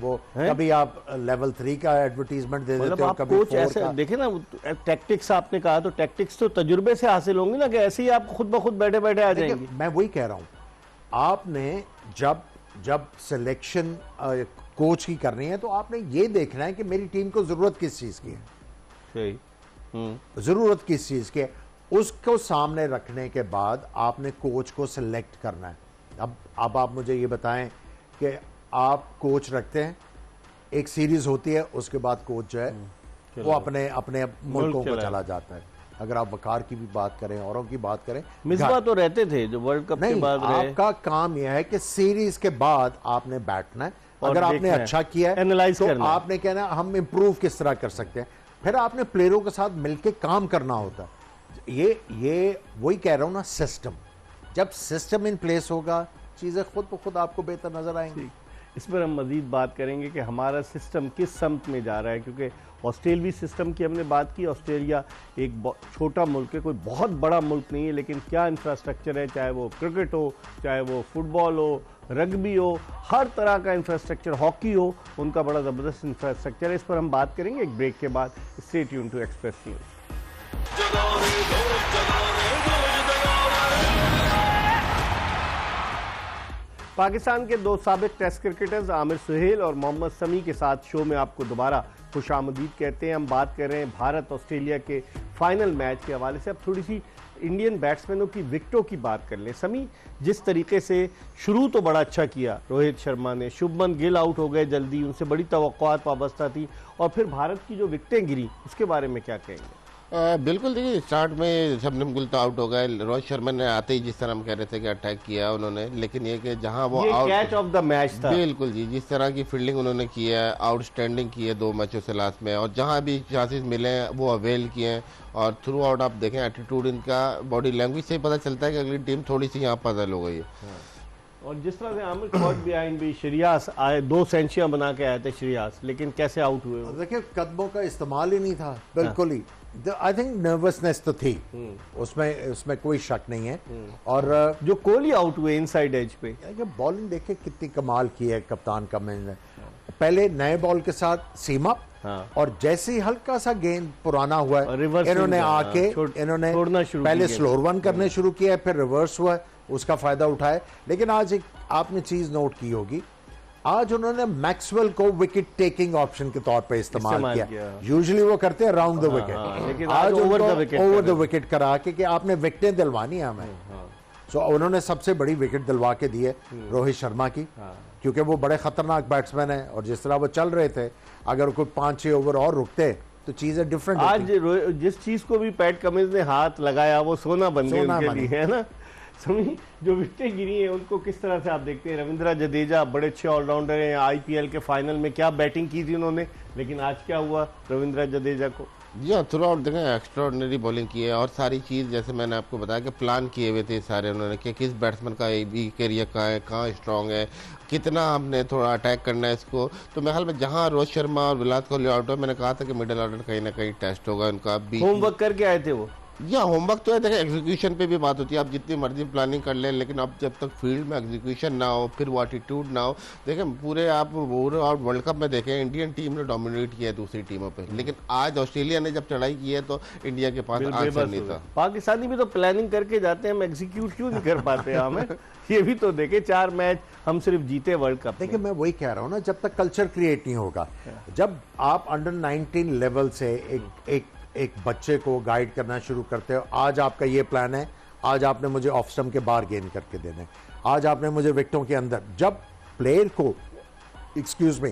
वो कभी आप लेवल 3 का एडवर्टीजमेंट दे देते हो, कभी कोच ऐसे देखे ना। टैक्टिक्स आपने कहा तो टैक्टिक्स तो तजुर्बे से हासिल होंगे ना, कि ऐसे ही आप खुद ब खुद बैठे बैठे आ जाएंगे। मैं वही कह रहा हूं, आपने जब सिलेक्शन कोच की करनी है तो आपने ये देखना है कि मेरी टीम को जरूरत किस चीज की है। सही। जरूरत किस चीज की है, उसको सामने रखने के बाद आपने कोच को सिलेक्ट करना है। अब आप मुझे ये बताएं कि आप कोच रखते हैं, एक सीरीज होती है, उसके बाद कोच जो है वो अपने अपने मुल्कों को चला जाता है। अगर आप वकार की भी बात करें, औरों की बात करें, मिसबा तो रहते थे जो वर्ल्ड कप के बाद रहे। आपका काम यह है कि सीरीज के बाद आपने बैठना है, अगर आपने अच्छा किया है एनालाइज तो करना, आपने कहना हम इंप्रूव किस तरह कर सकते हैं, फिर आपने प्लेयरों के साथ मिलकर काम करना होता है। ये वही कह रहा हूं ना, सिस्टम। जब सिस्टम इन प्लेस होगा, चीजें खुद ब खुद आपको बेहतर नजर आएंगी। इस पर हम मजीद बात करेंगे कि हमारा सिस्टम किस समत में जा रहा है, क्योंकि ऑस्ट्रेलवी सिस्टम की हमने बात की। ऑस्ट्रेलिया एक छोटा मुल्क है, कोई बहुत बड़ा मुल्क नहीं है, लेकिन क्या इंफ्रास्ट्रक्चर है, चाहे वो क्रिकेट हो, चाहे वो फुटबॉल हो, रग्बी हो, हर तरह का इंफ्रास्ट्रक्चर, हॉकी हो, उनका बड़ा ज़बरदस्त इंफ्रास्ट्रक्चर है। इस पर हम बात करेंगे एक ब्रेक के बाद। Stay tune to Express News. Pakistan के दो साबिक टेस्ट क्रिकेटर्स आमिर सुहेल और मोहम्मद समी के साथ शो में आपको दोबारा खुशामदीद कहते हैं। हम बात कर रहे हैं भारत ऑस्ट्रेलिया के फाइनल मैच के हवाले से। अब थोड़ी सी इंडियन बैट्समैनों की विकेटों की बात कर लें। समी, जिस तरीके से शुरू तो बड़ा अच्छा किया रोहित शर्मा ने, शुभमन गिल आउट हो गए जल्दी, उनसे बड़ी तवक्कुआत वाबस्ता थी, और फिर भारत की जो विकेटें गिरी उसके बारे में क्या कहेंगे? बिल्कुल, देखिए स्टार्ट में शबनम गिल तो आउट हो गए। रोहित शर्मा ने आते ही जिस तरह हम कह रहे थे कि अटैक किया उन्होंने, लेकिन ये कि जहां वो ये कैच ऑफ द मैच था। बिल्कुल जी, जिस तरह की फील्डिंग उन्होंने की है, आउटस्टैंडिंग की है 2 मैचों से लास्ट में, और जहां भी चांसेस मिले हैं वो अवेल किए हैं। और थ्रू आउट आप देखें एटीट्यूड इनका, बॉडी लैंग्वेज से ही पता चलता है कि अगली टीम थोड़ी सी यहाँ पजल हो गई है। और जिस तरह से आमिर कॉट बिहाइंड भी श्रेयस आए, 2 सेंचुरियां बना के आए थे श्रेयस, लेकिन कैसे आउट हुए वो? देखिए कदमों का इस्तेमाल ही नहीं था बिल्कुल ही। आई थिंक नर्वसनेस तो थी उसमें कोई शक नहीं है। और जो कोहली आउट हुए इनसाइड एज पे, बॉलिंग देखे कितनी कमाल की है कप्तान कमिंस ने। पहले नए बॉल के साथ सीम अप, और जैसे ही हल्का सा गेंद पुराना हुआ है इन्होंने आके इन्होंने पहले स्लोअर वन करने शुरू किया, फिर रिवर्स हुआ, उसका फायदा उठाया। लेकिन आज एक आपने चीज नोट की होगी, आज उन्होंने मैक्सवेल को विकेट टेकिंग ऑप्शन के तौर पे इस्तेमाल किया। यूजुअली वो करते हैं राउंड द विकेट, आज ओवर द विकेट करा के आपने विकेटें दिलवानी है हमें। सो उन्होंने सबसे बड़ी विकेट दिलवा के दी है रोहित शर्मा की, क्योंकि वो बड़े खतरनाक बैट्समैन है, और जिस तरह वो चल रहे थे अगर कोई 5-6 ओवर और रुकते तो चीजें डिफरेंट। आज जिस चीज को भी पैट कमिंस ने हाथ लगाया वो सोना बन गया उनके लिए, है ना। समी, जो विकेटें गिरी हैं उनको किस तरह से आप देखते हैं? रविंद्र जडेजा बड़े अच्छे ऑलराउंडर हैं, आईपीएल के फाइनल में क्या बैटिंग की थी उन्होंने, लेकिन आज क्या हुआ रविंद्र जडेजा को? जी हाँ, थ्रू आउट देखें एक्स्ट्राऑर्डिनरी बॉलिंग की है, और सारी चीज़ जैसे मैंने आपको बताया कि प्लान किए हुए थे सारे उन्होंने कि किस बैट्समैन का वीक एरिया कहाँ है, कहाँ स्ट्रांग है, कितना हमने थोड़ा अटैक करना है इसको। तो मेरे ख्याल में जहाँ रोहित शर्मा और विराट कोहली आउट हुआ, मैंने कहा था कि मिडिल ऑर्डर कहीं ना कहीं टेस्ट होगा उनका। होमवर्क करके आए थे वो, या होमवर्क तो है, देखें एग्जीक्यूशन पे भी बात होती है, आप जितनी मर्जी प्लानिंग कर लें, लेकिन अब जब तक फील्ड में एग्जीक्यूशन ना हो, फिर वो एटीट्यूड ना हो। देखें पूरे आप ओवरऑल वर्ल्ड कप में देखें इंडियन टीम ने डोमिनेट किया है दूसरी टीमों पे, लेकिन आज ऑस्ट्रेलिया ने जब चढ़ाई की है तो इंडिया के पास आंसर नहीं था। पाकिस्तानी भी तो प्लानिंग करके जाते हैं, हम एग्जीक्यूट क्यों नहीं कर पाते हमें? ये भी तो देखे 4 मैच हम सिर्फ जीते वर्ल्ड कप। देखिए मैं वही कह रहा हूँ ना, जब तक कल्चर क्रिएट नहीं होगा, जब आप अंडर 19 लेवल से एक बच्चे को गाइड करना शुरू करते हो, आज आपका ये प्लान है, आज आपने मुझे ऑफ स्टंप के बाहर गेंद करके देने, आज आपने मुझे विकेटों के अंदर, जब प्लेयर को एक्सक्यूज मी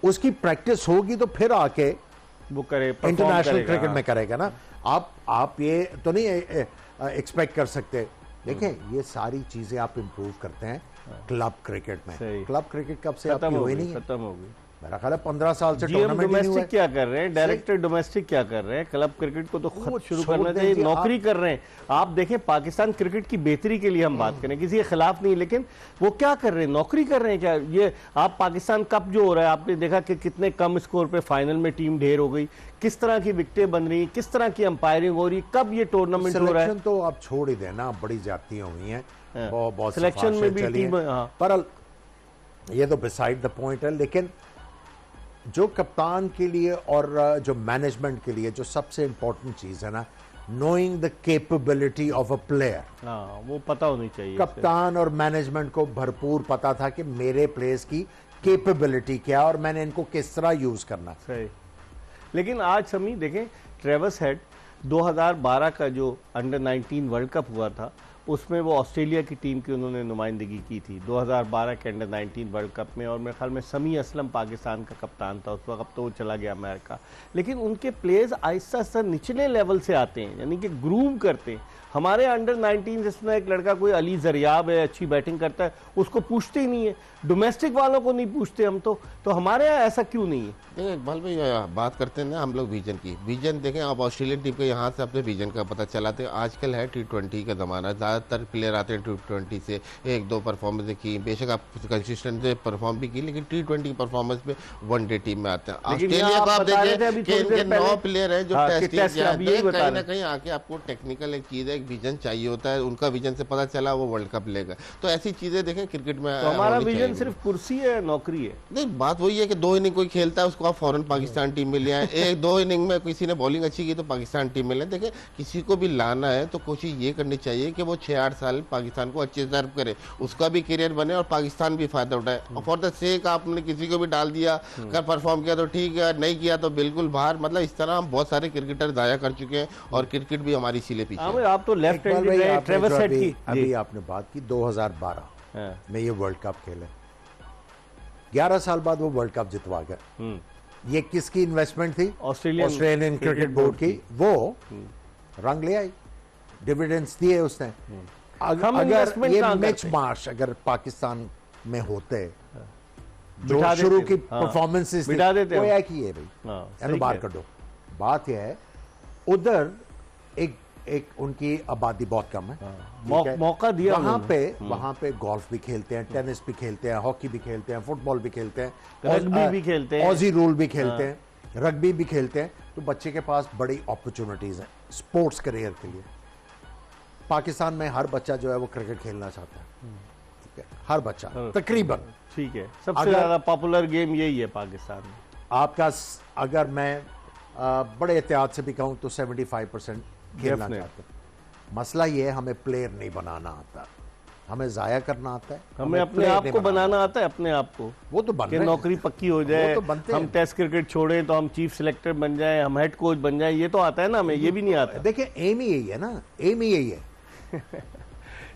उसकी प्रैक्टिस होगी तो फिर आके वो करे, इंटरनेशनल क्रिकेट में करेगा ना। आप ये तो नहीं एक्सपेक्ट कर सकते। देखिए ये सारी चीजें आप इंप्रूव करते हैं क्लब क्रिकेट में। क्लब क्रिकेट कब से आपकी हुई नहीं है, खत्म हो गई मेरा ख्याल है 15 साल से। डोमेस्टिक क्या कर रहे हैं, डायरेक्टर डोमेस्टिक क्या कर रहे हैं? क्लब क्रिकेट को तो खुद शुरू करना चाहिए, नौकरी कर रहे हैं। आप देखें पाकिस्तान क्रिकेट की बेहतरी के लिए हम बात करें, किसी के खिलाफ नहीं, लेकिन वो क्या कर रहे हैं, नौकरी कर रहे हैं क्या? ये आप पाकिस्तान कप जो हो रहा है, आपने देखा कि कितने कम स्कोर पे फाइनल में टीम ढेर हो गई, किस तरह की विकेटें बन रही, किस तरह की अंपायरिंग हो रही, कब ये टूर्नामेंट हो रहा है? तो आप छोड़ ही देना, बड़ी ज्यादतियां हुई हैं, बहुत सिलेक्शन में भी टीम, पर ये तो बिसाइड द पॉइंट है। लेकिन जो कप्तान के लिए और जो मैनेजमेंट के लिए जो सबसे इंपॉर्टेंट चीज है ना, knowing the capability of a player, वो पता होनी चाहिए। कप्तान और मैनेजमेंट को भरपूर पता था कि मेरे प्लेयर्स की कैपेबिलिटी क्या और मैंने इनको किस तरह यूज करना। सही। लेकिन आज समी देखें, ट्रेविस हेड 2012 का जो अंडर 19 वर्ल्ड कप हुआ था, उसमें वो ऑस्ट्रेलिया की टीम की उन्होंने नुमाइंदगी की थी 2012 के अंडर 19 वर्ल्ड कप में, और मेरे ख्याल में समी असलम पाकिस्तान का कप्तान था उस वक्त, तो वो चला गया अमेरिका। लेकिन उनके प्लेयर्स आहिस्ता आहिस्ता निचले लेवल से आते हैं, यानी कि ग्रूम करते हैं। हमारे अंडर 19 जिसमें एक लड़का कोई अली जरियाब है, अच्छी बैटिंग करता है, उसको पूछते ही नहीं है, डोमेस्टिक वालों को नहीं पूछते हम तो हमारे यहाँ ऐसा क्यों नहीं है? देखिए इकबाल भाई, बात करते हैं ना हम लोग विजन की। विजन देखें, अब ऑस्ट्रेलियन टीम के यहाँ से अपने विजन का पता चलाते हैं। आजकल है T20 का ज़माना, ज़्यादातर प्लेयर आते हैं T20 से, 1-2 परफॉर्मेंस की, बेशक आप कंसिस्टेंट से परफॉर्म भी की, लेकिन T20 परफॉर्मेंस में वनडे टीम में आते हैं। ऑस्ट्रेलिया को आप देखें कि इनके 9 प्लेयर हैं जो टेस्ट कहीं ना कहीं आके आपको टेक्निकल एक चीज़ है, एक विजन चाहिए होता है, उनका विजन से पता चला वो वर्ल्ड कप लेगा। तो ऐसी चीजें देखें क्रिकेट में। तो हमारा विजन सिर्फ कुर्सी है, नौकरी है? नहीं, बात वही है कि 2 इनिंग कोई खेलता है उसको आप फौरन पाकिस्तान टीम में ले आए, 1-2 इनिंग में किसी ने बॉलिंग अच्छी की तो पाकिस्तान टीम में ले। देखिए किसी को भी लाना है तो कोशिश ये करनी चाहिए कि वो 6-8 साल पाकिस्तान को अच्छे से सर्व करे, उसका भी करियर बने और पाकिस्तान भी फायदा उठाए। और फॉर द सेक आपने किसी को भी डाल दिया, अगर परफॉर्म किया तो ठीक है, नहीं किया तो बिल्कुल बाहर। मतलब इस तरह हम बहुत सारे क्रिकेटर जाया कर चुके हैं और क्रिकेट भी हमारी इसीलिए पीछे है। आप तो लेफ्ट हैंडेड रहे, ट्रेविस हेड की अभी आपने बात की 2012 में ये वर्ल्ड कप खेले, 11 साल बाद वो वर्ल्ड कप जितवा गए। ये किसकी इन्वेस्टमेंट थी? ऑस्ट्रेलियन क्रिकेट बोर्ड की। वो रंग ले आई, डिविडेंड्स दिए उसने। अगर ये मैच मार्च अगर पाकिस्तान में होते जो शुरू की परफॉर्मेंसेस बिठा देते वो कि ये भाई बाहर कर दो। बात यह है उधर एक उनकी आबादी बहुत कम है, मौका दिया वहां पे गोल्फ भी खेलते हैं, टेनिस भी खेलते हैं, हॉकी भी खेलते हैं, फुटबॉल भी खेलते हैं, रग्बी भी खेलते हैं, ऑजी रूल भी खेलते हैं, रग्बी भी खेलते हैं। तो बच्चे के पास बड़ी अपॉर्चुनिटीज हैं स्पोर्ट्स करियर के लिए। पाकिस्तान में हर बच्चा जो है वो क्रिकेट खेलना चाहता है, ठीक है, हर बच्चा तकरीबन। ठीक है, सबसे ज्यादा पॉपुलर गेम यही है पाकिस्तान में। आपका अगर मैं बड़े एहतियात से भी कहूं तो 75% खेलना चाहते हैं। मसला ये है हमें प्लेयर नहीं बनाना आता, हमें जाया करना आता है, हमें अपने आप को बनाना आता है, अपने आप को। वो तो बन रहे हैं, नौकरी पक्की हो जाए, हम टेस्ट क्रिकेट छोड़ें तो हम चीफ सिलेक्टर बन जाएं, हम हेड कोच बन जाएं, ये तो आता है ना हमें, ये भी नहीं आता। देखिए एम ही यही है ना, एम ही यही है।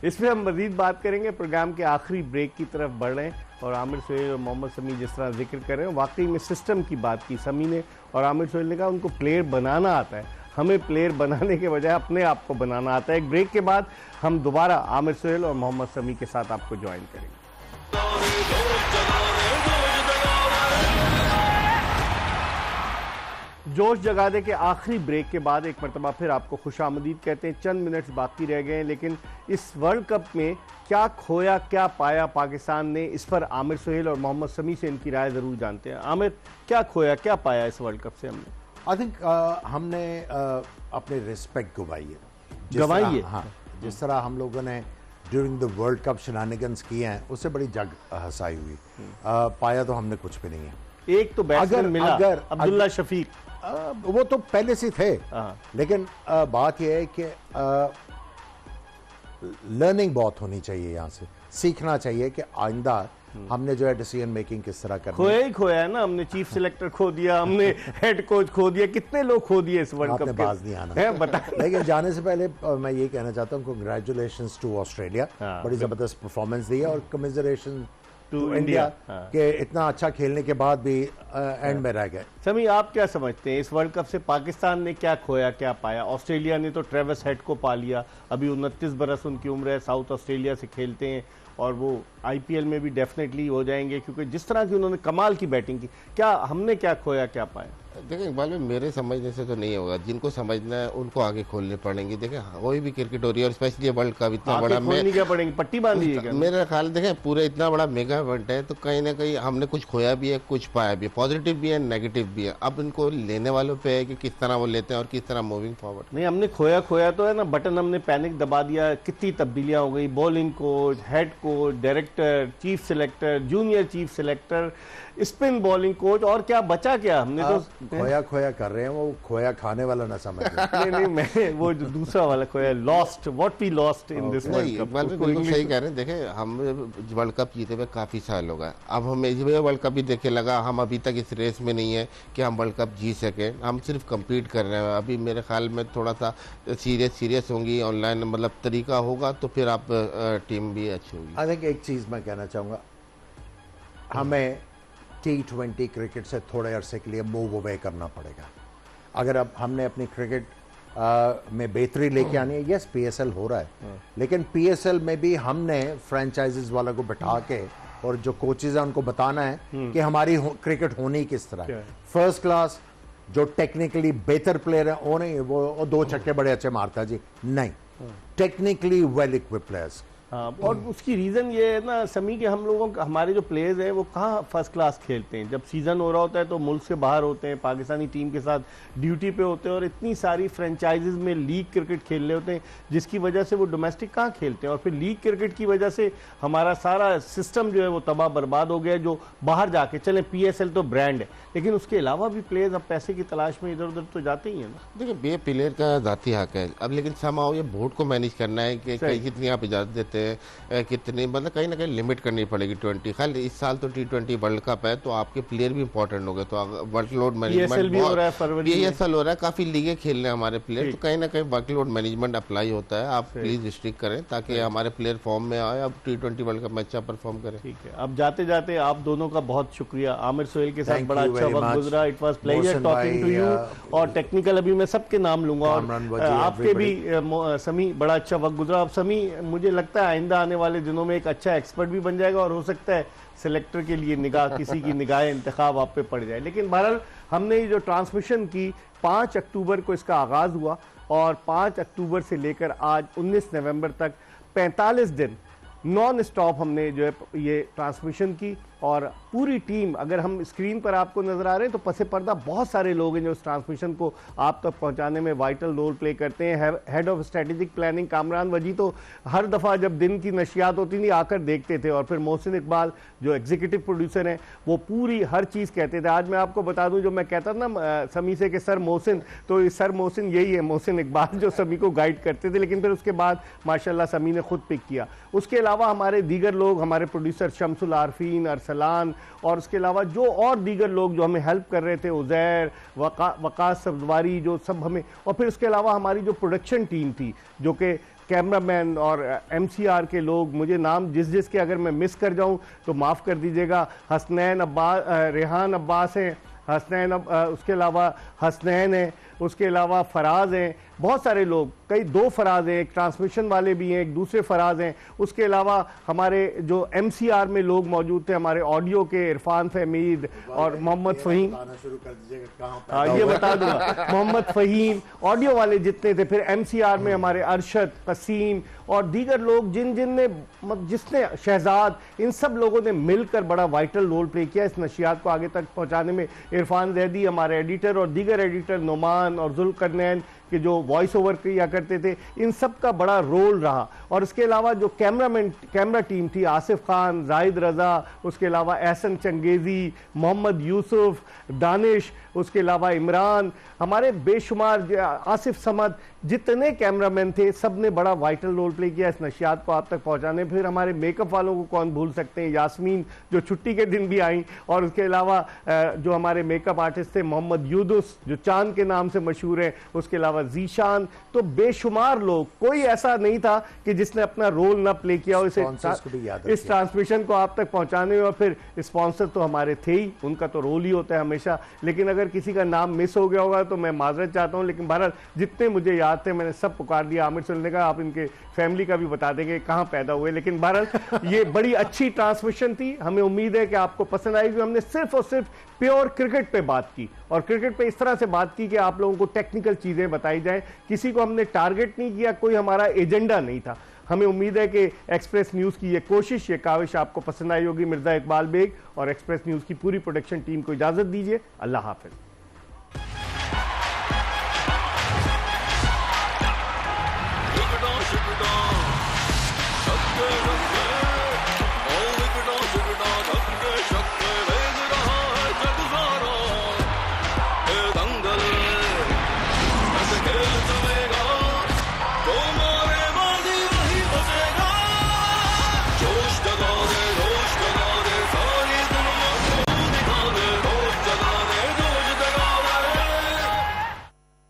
इसमें हम मजीद बात करेंगे। प्रोग्राम के आखिरी ब्रेक की तरफ बढ़ रहे हैं और आमिर सोहेल और मोहम्मद समी जिस तरह जिक्र कर रहे हैं, वाकई में सिस्टम की बात की समी ने और आमिर सोहेल ने कहा उनको प्लेयर बनाना आता है। हमें प्लेयर बनाने के बजाय अपने आप को बनाना आता है। एक ब्रेक के बाद हम दोबारा आमिर सोहेल और मोहम्मद समी के साथ आपको ज्वाइन करेंगे। जोश जगा दे के आखिरी ब्रेक के बाद एक मरतबा फिर आपको खुशामदीद कहते हैं। चंद मिनट्स बाकी रह गए हैं, लेकिन इस वर्ल्ड कप में क्या खोया क्या पाया पाकिस्तान ने, इस पर आमिर सोहेल और मोहम्मद समी से इनकी राय ज़रूर जानते हैं। आमिर, क्या खोया क्या पाया इस वर्ल्ड कप से हमने? आई थिंक हमने अपनी रिस्पेक्ट गवाई है। हाँ, जिस तरह हम लोगों ने ड्यूरिंग द वर्ल्ड कप शनानिगन्स किए हैं उससे बड़ी जग हंसाई हुई। पाया तो हमने कुछ भी नहीं है। एक तो बैट्समैन मिला, अब्दुल्ला शफीक, वो तो पहले से थे, लेकिन बात यह है कि लर्निंग बहुत होनी चाहिए, यहाँ से सीखना चाहिए कि आइंदा हमने जो है डिसीजन मेकिंग किस तरह करनी। खोया ही खोया है ना, हमने चीफ सिलेक्टर खो दिया, हमने हेड कोच खो दिया, कितने लोग खो दिए इस वर्ल्ड कप के। बाज नहीं आना बता। लेकिन जाने से पहले मैं ये कहना चाहता हूँ कांग्रेचुलेशंस टू ऑस्ट्रेलिया, बड़ी जबरदस्त परफॉर्मेंस दी है, और कमिजरेशन टू इंडिया के इतना अच्छा खेलने के बाद भी एंड में रह गए। समी, आप क्या समझते हैं इस वर्ल्ड कप से पाकिस्तान ने क्या खोया क्या पाया? ऑस्ट्रेलिया ने तो ट्रेविस हेड को पा लिया, अभी 29 बरस उनकी उम्र है, साउथ ऑस्ट्रेलिया से खेलते हैं और वो आईपीएल में भी डेफिनेटली हो जाएंगे, क्योंकि जिस तरह की उन्होंने कमाल की बैटिंग की। क्या हमने क्या खोया क्या पाया? देखिए इकबाल में मेरे समझने से तो नहीं होगा, जिनको समझना है उनको आगे खोलने पड़ेंगे। देखिए कोई भी क्रिकेट हो रही है और स्पेशली वर्ल्ड कप इतना बड़ा, क्या पड़ेंगे, पट्टी बांध लीजिएगा। मेरा ख्याल देखें पूरे इतना बड़ा मेगा इवेंट है तो कहीं ना कहीं हमने कुछ खोया भी है, कुछ पाया भी है, पॉजिटिव भी है, नेगेटिव भी है। अब इनको लेने वालों पे है कि किस तरह वो लेते हैं और किस तरह मूविंग फॉरवर्ड। नहीं, हमने खोया तो है ना, बटन हमने पैनिक दबा दिया, कितनी तब्दीलियां हो गई, bowling coach, head coach, director, chief selector, junior chief selector, spin bowling coach, और क्या बचा क्या? हमने तो खोया कर रहे हैं, वो खोया खाने वाला ना समझ। नहीं, मैं वो जो दूसरा वाला खोया, lost, what we lost in this world cup. बिल्कुल सही कह रहे हैं। देखें हम वर्ल्ड कप जीते हुए काफी साल हो गए, अब हमें वर्ल्ड कप भी देखे लगा, हम अभी तक इस रेस में नहीं है कि हम वर्ल्ड कप जीत सके, हम सिर्फ कम्पीट कर रहे हैं। अभी मेरे ख्याल में थोड़ा सा सीरियस होंगी, ऑनलाइन मतलब तरीका होगा तो फिर आप टीम भी अच्छी होगी। आई थिंक एक चीज मैं कहना चाहूंगा, हमें T20 क्रिकेट से थोड़े अरसे के लिए मूव अवे करना पड़ेगा। अगर अब हमने अपनी क्रिकेट में बेहतरी लेके आनी है, यस PSL हो रहा है, लेकिन PSL में भी हमने फ्रेंचाइजीज वालों को बैठा के और जो कोचेज हैं उनको बताना है कि हमारी क्रिकेट होनी किस तरह है। फर्स्ट क्लास जो टेक्निकली बेहतर प्लेयर है वो नहीं, वो 2 छक्के बड़े अच्छे मारता है जी, नहीं, टेक्निकली वेल इक्विप्ड प्लेयर्स, हाँ, और उसकी रीज़न ये है ना समी, कि हम लोगों का, हमारे जो प्लेयर्स हैं वो कहाँ फर्स्ट क्लास खेलते हैं। जब सीज़न हो रहा होता है तो मुल्क से बाहर होते हैं, पाकिस्तानी टीम के साथ ड्यूटी पे होते हैं, और इतनी सारी फ्रेंचाइजीज में लीग क्रिकेट खेल रहे होते हैं, जिसकी वजह से वो डोमेस्टिक कहाँ खेलते हैं। और फिर लीग क्रिकेट की वजह से हमारा सारा सिस्टम जो है वो तबाह बर्बाद हो गया। जो बाहर जाके चले, PSL तो ब्रांड है, लेकिन उसके अलावा भी प्लेयर्स अब पैसे की तलाश में इधर उधर तो जाते ही हैं ना। देखिए, बे प्लेयर का जाती हक है अब, लेकिन समाओ ये बोर्ड को मैनेज करना है कि कितनी आप इजाजत देते हैं, कितनी, मतलब कहीं ना कहीं लिमिट करनी पड़ेगी। 20 खाली इस साल तो T20 वर्ल्ड कप है, तो आपके प्लेयर भी इंपॉर्टेंट हो गए, तो वर्कलोड मैनेजमेंट भी हो रहा है, फरवरी PSL हो रहा है, काफी लीगें खेल रहे हैं हमारे प्लेयर, तो कहीं ना कहीं वर्कलोड मैनेजमेंट अप्लाई होता है। आप प्लीज रिस्ट्रिक्ट करें ताकि हमारे प्लेयर फॉर्म में आए, अब T20 वर्ल्ड कप में अच्छा परफॉर्म करें। ठीक है, अब जाते जाते आप दोनों का बहुत शुक्रिया। आमिर सोहेल के साथ Thank बड़ा you अच्छा very वक्त much. गुजरा। It was pleasure Mohsin talking to भाई, यू। और टेक्निकल अभी मैं सबके नाम लूंगा, कामरान और वजी, आपके भी समी बड़ा अच्छा वक्त गुजरा। अब समी, मुझे लगता है आइंदा आने वाले दिनों में एक अच्छा एक्सपर्ट भी बन जाएगा, और हो सकता है सिलेक्टर के लिए निगाह, किसी की निगाह इंतखाब आप पे पड़ जाए। लेकिन बहरहाल हमने ये जो ट्रांसमिशन की, 5 अक्टूबर को इसका आगाज हुआ, और 5 अक्टूबर से लेकर आज 19 नवंबर तक 45 दिन नॉन स्टॉप हमने जो है ये ट्रांसमिशन की। और पूरी टीम, अगर हम स्क्रीन पर आपको नजर आ रहे हैं तो पसे पर्दा बहुत सारे लोग हैं जो इस ट्रांसमिशन को आप तक पहुंचाने में वाइटल रोल प्ले करते हैं। Head of strategic planning Kamran वजी तो हर दफ़ा जब दिन की नशियात होती थी आकर देखते थे, और फिर मोहसिन इकबाल जो एग्जीक्यूटिव प्रोड्यूसर हैं वो पूरी हर चीज़ कहते थे। आज मैं आपको बता दूं, जो मैं कहता था ना समी से कि सर मोहसिन, तो ये सर मोहसिन यही है, मोहसिन इकबाल जो समी को गाइड करते थे। लेकिन फिर उसके बाद माशाल्लाह समी ने खुद पिक किया। उसके अलावा हमारे दीगर लोग, हमारे प्रोड्यूसर शमसुल आरफीन, अरसलान, और उसके अलावा जो और दीगर लोग जो हमें हेल्प कर रहे थे, उजैर, वकास सब्जवारी, जो सब हमें, और फिर उसके अलावा हमारी जो प्रोडक्शन टीम थी, जो कि कैमरामैन और MCR के लोग, मुझे नाम जिस के अगर मैं मिस कर जाऊं तो माफ़ कर दीजिएगा। हसनैन अब्बास, रेहान अब्बास हैं, हसनैन, उसके अलावा हसनैन है, उसके अलावा फराज हैं, बहुत सारे लोग, कई 2 फराज हैं, एक ट्रांसमिशन वाले भी हैं, एक दूसरे फराज हैं। उसके अलावा हमारे जो MCR में लोग मौजूद थे, हमारे ऑडियो के इरफान फहमीद और मोहम्मद फ़हीम, ये बता दूंगा, मोहम्मद फ़हीम, ऑडियो वाले जितने थे, फिर MCR में हमारे अरशद, कसीम और दीगर लोग, जिसने शहजाद, इन सब लोगों ने मिलकर बड़ा वाइटल रोल प्ले किया इस नशियात को आगे तक पहुंचाने में। इरफान जैदी हमारे एडिटर, और दीगर एडिटर नोमान और जुल्करनैन कि जो वॉइस ओवर किया करते थे, इन सब का बड़ा रोल रहा। और इसके अलावा जो कैमरा टीम थी, आसिफ खान, जाहिद रजा, उसके अलावा एहसन चंगेजी, मोहम्मद यूसुफ, दानिश, उसके अलावा इमरान, हमारे बेशुमार, आसिफ समद, जितने कैमरामैन थे सब ने बड़ा वाइटल रोल प्ले किया इस नशियात को आप तक पहुंचाने। फिर हमारे मेकअप वालों को कौन भूल सकते हैं, यास्मीन जो छुट्टी के दिन भी आई, और उसके अलावा जो हमारे मेकअप आर्टिस्ट थे मोहम्मद यूदुस जो चांद के नाम से मशहूर है, उसके अलावा जीशान, तो बेशुमार लोग, कोई ऐसा नहीं था कि जिसने अपना रोल ना प्ले किया हो इस ट्रांसमिशन को आप तक पहुंचाने में। और फिर स्पॉन्सर तो हमारे थे ही, उनका तो रोल ही होता है हमेशा। लेकिन अगर किसी का नाम मिस हो गया होगा तो मैं माजरत चाहता हूं, लेकिन बहरहाल जितने मुझे याद थे मैंने सब पुकार दिया। आमिर सोहेल ने कहा आप इनके फैमिली का भी बता देंगे कहां पैदा हुए। लेकिन बहरहाल ये बड़ी अच्छी ट्रांसमिशन थी, हमें उम्मीद है कि आपको पसंद आएगी। हमने सिर्फ और सिर्फ प्योर क्रिकेट पे बात की, और क्रिकेट पे इस तरह से बात की कि आप लोगों को टेक्निकल चीजें बताई जाएं। किसी को हमने टारगेट नहीं किया, कोई हमारा एजेंडा नहीं था। हमें उम्मीद है कि एक्सप्रेस न्यूज़ की ये कोशिश, ये काविश आपको पसंद आई होगी। मिर्जा इकबाल बेग और एक्सप्रेस न्यूज़ की पूरी प्रोडक्शन टीम को इजाजत दीजिए। अल्लाह हाफिज। Good